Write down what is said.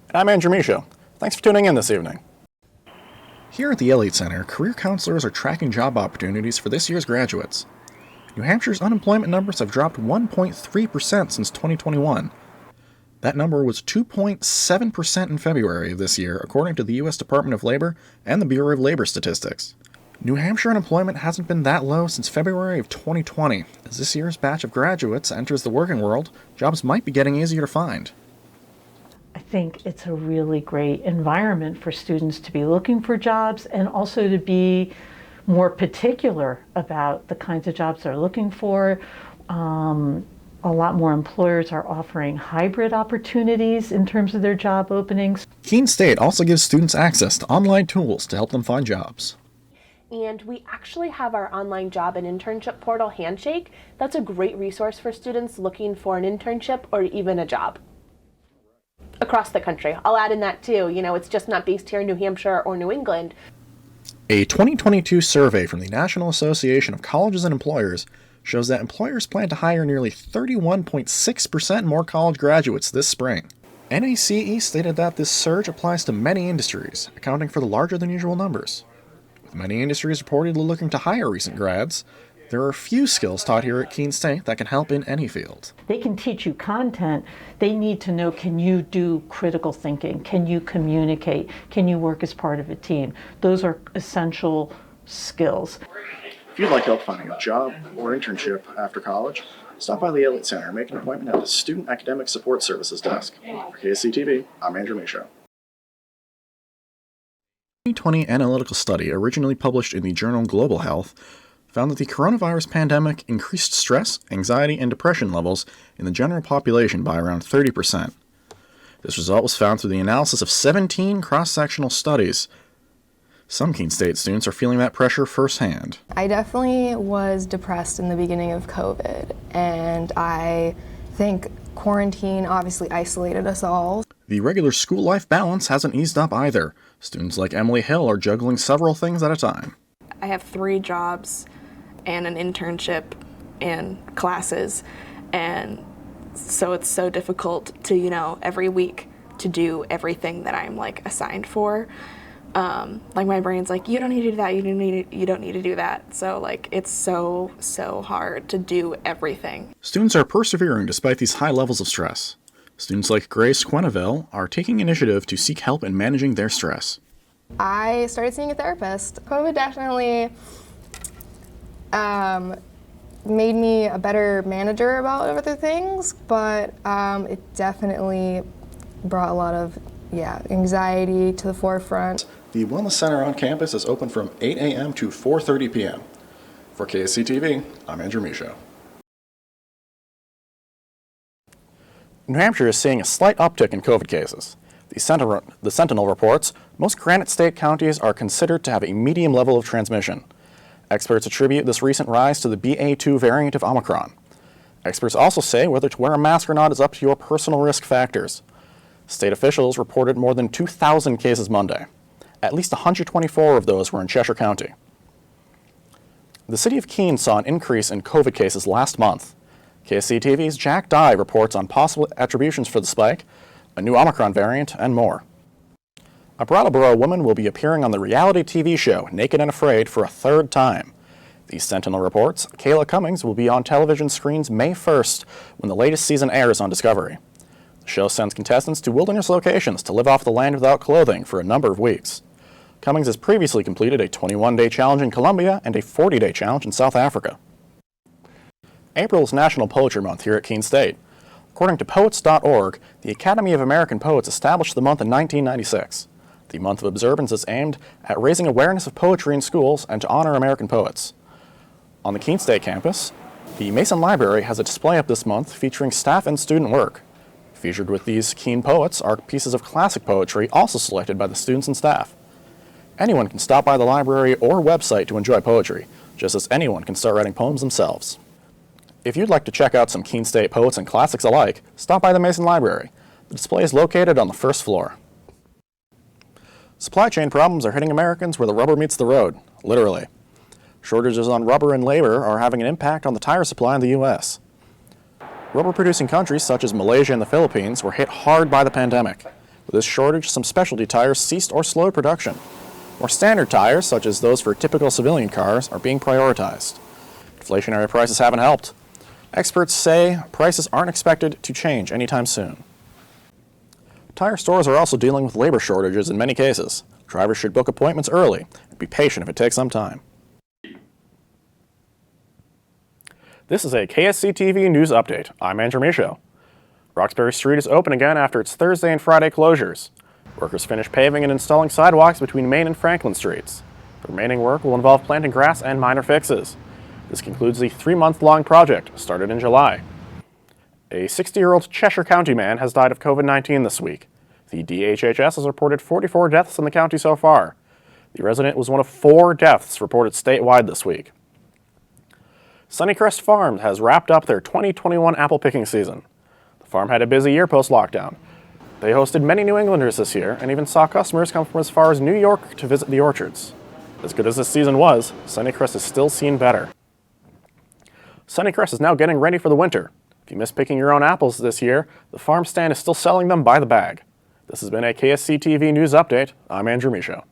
And I'm Andrew Michaud. Thanks for tuning in this evening. Here at the Elliott Center, career counselors are tracking job opportunities for this year's graduates. New Hampshire's unemployment numbers have dropped 1.3% since 2021. That number was 2.7% in February of this year, according to the U.S. Department of Labor and the Bureau of Labor Statistics. New Hampshire unemployment hasn't been that low since February of 2020. As this year's batch of graduates enters the working world, jobs might be getting easier to find. I think it's a really great environment for students to be looking for jobs and also to be more particular about the kinds of jobs they're looking for. A lot more employers are offering hybrid opportunities in terms of their job openings. Keene State also gives students access to online tools to help them find jobs. And we actually have our online job and internship portal, Handshake. That's a great resource for students looking for an internship or even a job across the country. I'll add in that too. It's just not based here in New Hampshire or New England. A 2022 survey from the National Association of Colleges and Employers shows that employers plan to hire nearly 31.6% more college graduates this spring. NACE stated that this surge applies to many industries, accounting for the larger than usual numbers. With many industries reportedly looking to hire recent grads, there are a few skills taught here at Keene State that can help in any field. They can teach you content. They need to know, can you do critical thinking? Can you communicate? Can you work as part of a team? Those are essential skills. If you'd like help finding a job or internship after college, stop by the Elliott Center and make an appointment at the Student Academic Support Services desk. For KSC-TV, I'm Andrew Michaud. 2020 analytical study, originally published in the journal Global Health, found that the coronavirus pandemic increased stress, anxiety, and depression levels in the general population by around 30%. This result was found through the analysis of 17 cross-sectional studies. Some Keene State students are feeling that pressure firsthand. I definitely was depressed in the beginning of COVID, and I think quarantine obviously isolated us all. The regular school life balance hasn't eased up either. Students like Emily Hill are juggling several things at a time. I have 3 jobs and an internship and classes, and so it's so difficult to, every week to do everything that I'm assigned for. My brain's you don't need to do that, you don't need to do that. So it's so hard to do everything. Students are persevering despite these high levels of stress. Students like Grace Quenneville are taking initiative to seek help in managing their stress. I started seeing a therapist. COVID definitely made me a better manager about other things, but it definitely brought a lot of anxiety to the forefront. The Wellness Center on campus is open from 8 a.m. to 4:30 p.m. For KSC-TV, I'm Andrew Michaud. New Hampshire is seeing a slight uptick in COVID cases. The Sentinel reports most Granite State counties are considered to have a medium level of transmission. Experts attribute this recent rise to the BA2 variant of Omicron. Experts also say whether to wear a mask or not is up to your personal risk factors. State officials reported more than 2,000 cases Monday. At least 124 of those were in Cheshire County. The city of Keene saw an increase in COVID cases last month. KSC-TV's Jack Dye reports on possible attributions for the spike, a new Omicron variant, and more. A Brattleboro woman will be appearing on the reality TV show Naked and Afraid for a 3rd time. The Sentinel reports Kayla Cummings will be on television screens May 1st when the latest season airs on Discovery. The show sends contestants to wilderness locations to live off the land without clothing for a number of weeks. Cummings has previously completed a 21-day challenge in Colombia and a 40-day challenge in South Africa. April is National Poetry Month here at Keene State. According to Poets.org, the Academy of American Poets established the month in 1996. The month of observance is aimed at raising awareness of poetry in schools and to honor American poets. On the Keene State campus, the Mason Library has a display up this month featuring staff and student work. Featured with these Keene poets are pieces of classic poetry also selected by the students and staff. Anyone can stop by the library or website to enjoy poetry, just as anyone can start writing poems themselves. If you'd like to check out some Keene State poets and classics alike, stop by the Mason Library. The display is located on the 1st floor. Supply chain problems are hitting Americans where the rubber meets the road, literally. Shortages on rubber and labor are having an impact on the tire supply in the U.S. Rubber-producing countries such as Malaysia and the Philippines were hit hard by the pandemic. With this shortage, some specialty tires ceased or slowed production. More standard tires, such as those for typical civilian cars, are being prioritized. Inflationary prices haven't helped. Experts say prices aren't expected to change anytime soon. Tire stores are also dealing with labor shortages in many cases. Drivers should book appointments early and be patient if it takes some time. This is a KSC-TV News Update. I'm Andrew Michaud. Roxbury Street is open again after its Thursday and Friday closures. Workers finished paving and installing sidewalks between Main and Franklin Streets. The remaining work will involve planting grass and minor fixes. This concludes the 3-month-long project, started in July. A 60-year-old Cheshire County man has died of COVID-19 this week. The DHHS has reported 44 deaths in the county so far. The resident was one of 4 deaths reported statewide this week. Sunnycrest Farm has wrapped up their 2021 apple picking season. The farm had a busy year post-lockdown. They hosted many New Englanders this year and even saw customers come from as far as New York to visit the orchards. As good as this season was, Sunnycrest has still seen better. Sunnycrest is now getting ready for the winter. If you missed picking your own apples this year, the farm stand is still selling them by the bag. This has been a KSC-TV News Update. I'm Andrew Michaud.